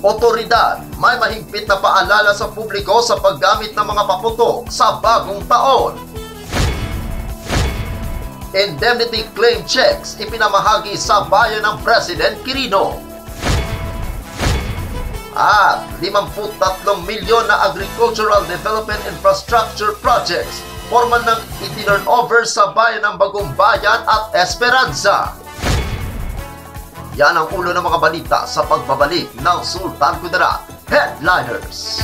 Otoridad, may mahigpit na paalala sa publiko sa paggamit ng mga paputok sa bagong taon. Indemnity claim checks ipinamahagi sa bayan ng President Quirino. At 53 milyon na agricultural development infrastructure projects formal ng itinurn over sa bayan ng Bagong Bayan at Esperanza. Yan ang ulo ng mga balita sa pagbabalik ng Sultan Kudarat Headliners.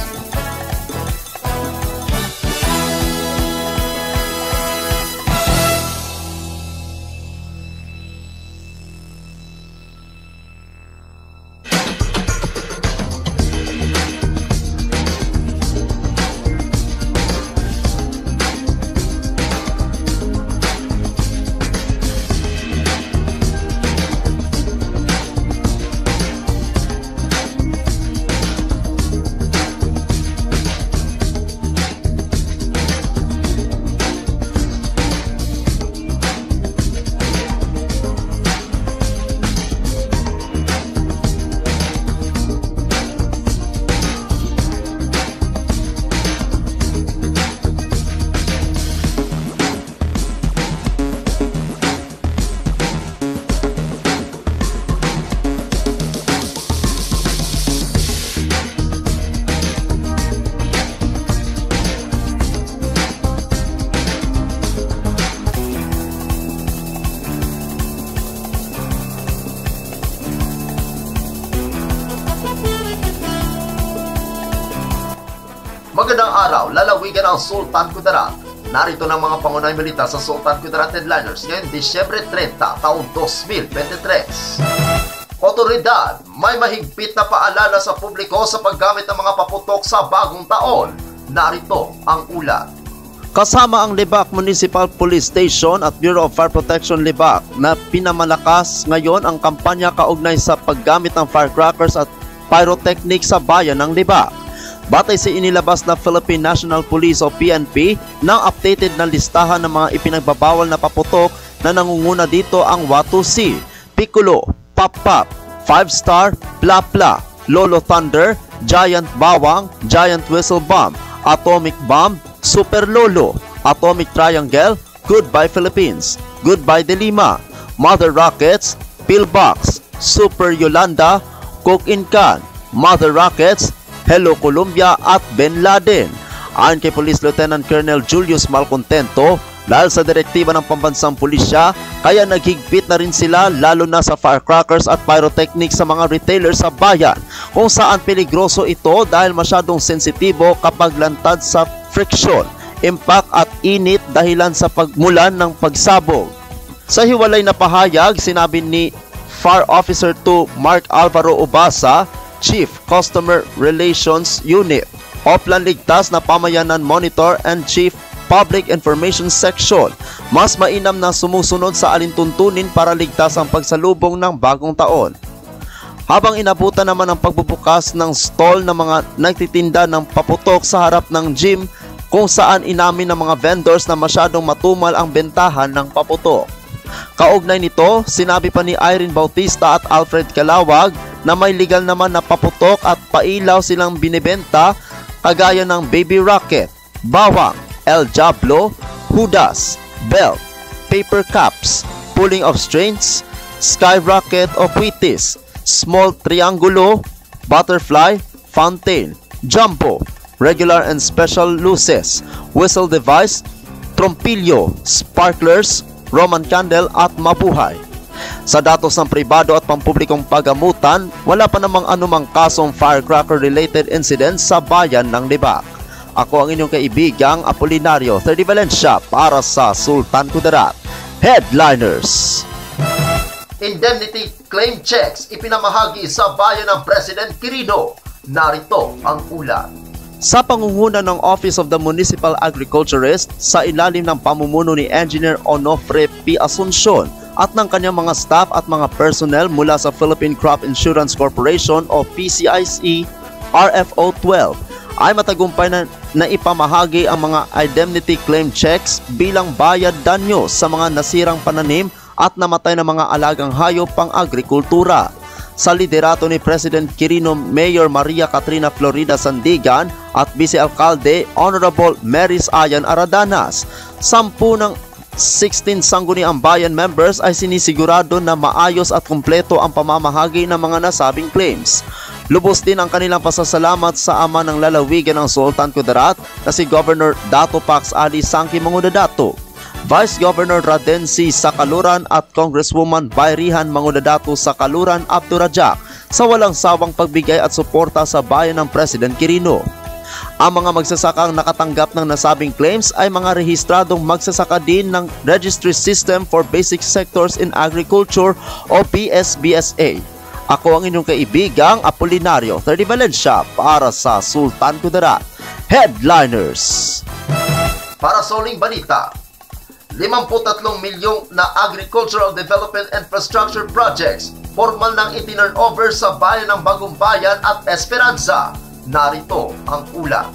Magandang araw, lalawigan ang Sultan Kudarat. Narito ng mga pangunahing balita sa Sultan Kudarat Headliners ngayong Disyembre 30, taong 2023. Otoridad, may mahigpit na paalala sa publiko sa paggamit ng mga paputok sa bagong taon. Narito ang ulat. Kasama ang Libak Municipal Police Station at Bureau of Fire Protection Libak na pinamalakas ngayon ang kampanya kaugnay sa paggamit ng firecrackers at pyrotechnics sa bayan ng Libak. Batay sa inilabas na Philippine National Police o PNP ng updated na listahan ng mga ipinagbabawal na paputok na nangunguna dito ang Watusi, Piccolo, Pop Pop, 5-Star, Pla Pla, Lolo Thunder, Giant Bawang, Giant Whistle Bomb, Atomic Bomb, Super Lolo, Atomic Triangle, Goodbye Philippines, Goodbye De Lima, Mother Rockets, Pillbox, Super Yolanda, Coke in Can, Mother Rockets, Hello Colombia at Bin Laden. Ayon kay Police Lieutenant Colonel Julius Malcontento, dahil sa direktiba ng pambansang pulisya, kaya naghigpit na rin sila lalo na sa firecrackers at pyrotechnics sa mga retailers sa bayan, kung saan peligroso ito dahil masyadong sensitibo kapag lantad sa friction, impact at init dahilan sa pagmulan ng pagsabog. Sa hiwalay na pahayag, sinabi ni Fire Officer 2 Mark Alvaro Ubasa, Chief Customer Relations Unit, Oplan Ligtas na Pamayanan Monitor and Chief Public Information Section, mas mainam na sumusunod sa alintuntunin para ligtas ang pagsalubong ng bagong taon. Habang inabutan naman ang pagbubukas ng stall ng mga nagtitinda ng paputok sa harap ng gym, kung saan inamin ng mga vendors na masyadong matumal ang bentahan ng paputok. Kaugnay nito, sinabi pa ni Irene Bautista at Alfred Calawag na may legal naman na paputok at pailaw silang binibenta kagaya ng Baby Rocket, Bawang, El Diablo, Judas, Belt, Paper Cups, Pulling of Strings, Skyrocket o Wheaties, Small Triangulo, Butterfly, Fountain, Jumbo, Regular and Special Luces, Whistle Device, Trompilyo, Sparklers, Roman Candle at Mabuhay. Sa datos ng pribado at pampublikong pagamutan, wala pa namang anumang kasong firecracker-related incidents sa bayan ng Libak. Ako ang inyong kaibigang Apolinario 30 Valencia para sa Sultan Kudarat Headliners. Indemnity claim checks ipinamahagi sa bayan ng President Quirino. Narito ang ulat. Sa pangunguna ng Office of the Municipal Agriculturist sa ilalim ng pamumuno ni Engineer Onofre P. Asuncion at ng kanyang mga staff at mga personnel mula sa Philippine Crop Insurance Corporation o PCIC RFO 12 ay matagumpay na ipamahagi ang mga indemnity claim checks bilang bayad danyo sa mga nasirang pananim at namatay na mga alagang hayop pang agrikultura. sa liderato ni President Quirino Mayor Maria Catrina Florida Sandigan at Vice Alcalde Honorable Maris Ayan Aradanas. 10 ng 16 Sangguniang Bayan members ay sinisigurado na maayos at kumpleto ang pamamahagi ng mga nasabing claims. Lubos din ang kanilang pasasalamat sa ama ng lalawigan ng Sultan Kudarat na si Governor Dato Pax Ali Sangki Mangudadato, Vice Governor Radensi Sakaluran at Congresswoman Bayrihan Mangudadato Sakaluran Abdurajak sa walang sawang pagbigay at suporta sa bayan ng President Quirino. Ang mga magsasakang nakatanggap ng nasabing claims ay mga rehistradong magsasaka din ng Registry System for Basic Sectors in Agriculture o PSBSA. Ako ang inyong kaibigang Apolinario 30 Valencia para sa Sultan Kudarat. Headliners. Para sa uling balita, 53 milyong na Agricultural Development Infrastructure Projects formal nang itinurn over sa bayan ng Bagong Bayan at Esperanza. Narito ang ulat.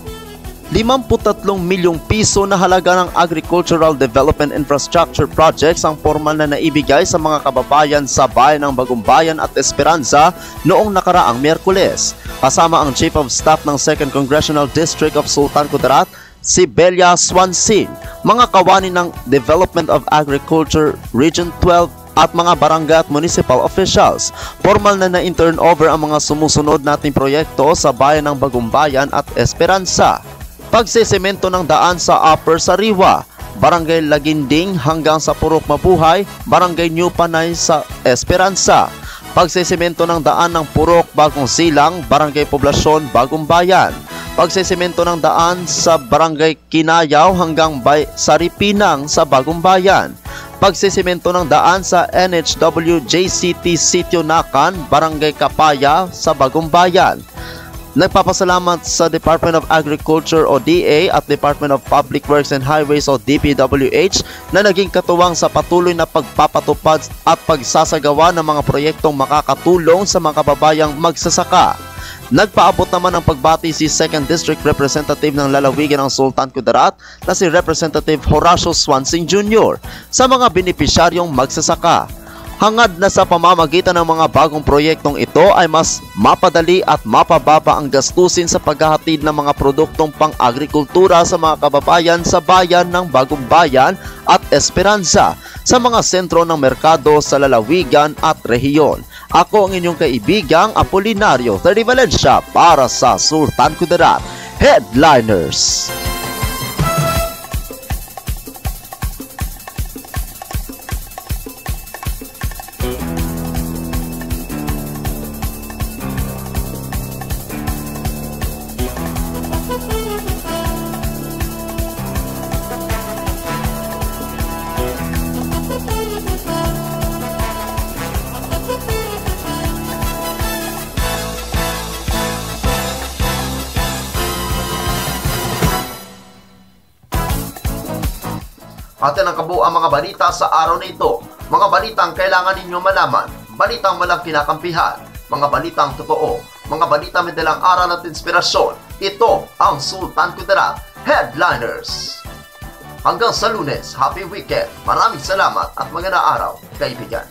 53 milyong piso na halaga ng Agricultural Development Infrastructure Projects ang formal na naibigay sa mga kababayan sa bayan ng Bagong Bayan at Esperanza noong nakaraang Miyerkules. Kasama ang Chief of Staff ng 2nd Congressional District of Sultan Kudarat, si Belia Swansin, mga kawani ng Development of Agriculture Region 12 at mga barangay at municipal officials. Formal na na-turn over ang mga sumusunod nating proyekto sa bayan ng Bagong Bayan at Esperanza. Pagsesemento ng daan sa Upper Sariwa, Barangay Laginding hanggang sa Purok Mabuhay, Barangay New Panay sa Esperanza. Pagsesemento ng daan ng Purok Bagong Silang, Barangay Poblasyon, Bagong Bayan. Pagsesemento ng daan sa Barangay Kinayaw hanggang Saripinang sa Bagong Bayan. Pagsesemento ng daan sa NHW JCT Sitio Nakan, Barangay Kapaya sa Bagong Bayan. Nagpapasalamat sa Department of Agriculture o DA at Department of Public Works and Highways o DPWH na naging katuwang sa patuloy na pagpapatupad at pagsasagawa ng mga proyektong makakatulong sa mga kababayang magsasaka. Nagpaabot naman ng pagbati si 2nd District Representative ng lalawigan ng Sultan Kudarat na si Representative Horacio Swansin Jr. sa mga benepisyaryong magsasaka. Hangad na sa pamamagitan ng mga bagong proyektong ito ay mas mapadali at mapababa ang gastusin sa paghahatid ng mga produktong pang-agrikultura sa mga kababayan sa bayan ng Bagong Bayan at Esperanza sa mga sentro ng merkado sa lalawigan at rehiyon. Ako ang inyong kaibigang Apolinario 30 Valencia para sa Sultan Kudarat. Headliners. Atin ang kabuuan mga balita sa araw na ito. Mga balitang kailangan ninyo malaman. Balitang walang kinakampihan. Mga balitang totoo. Mga balitang may dalang aral at inspirasyon. Ito ang Sultan Kudarat Headliners. Hanggang sa Lunes, happy weekend. Maraming salamat at magandang araw, kaibigan.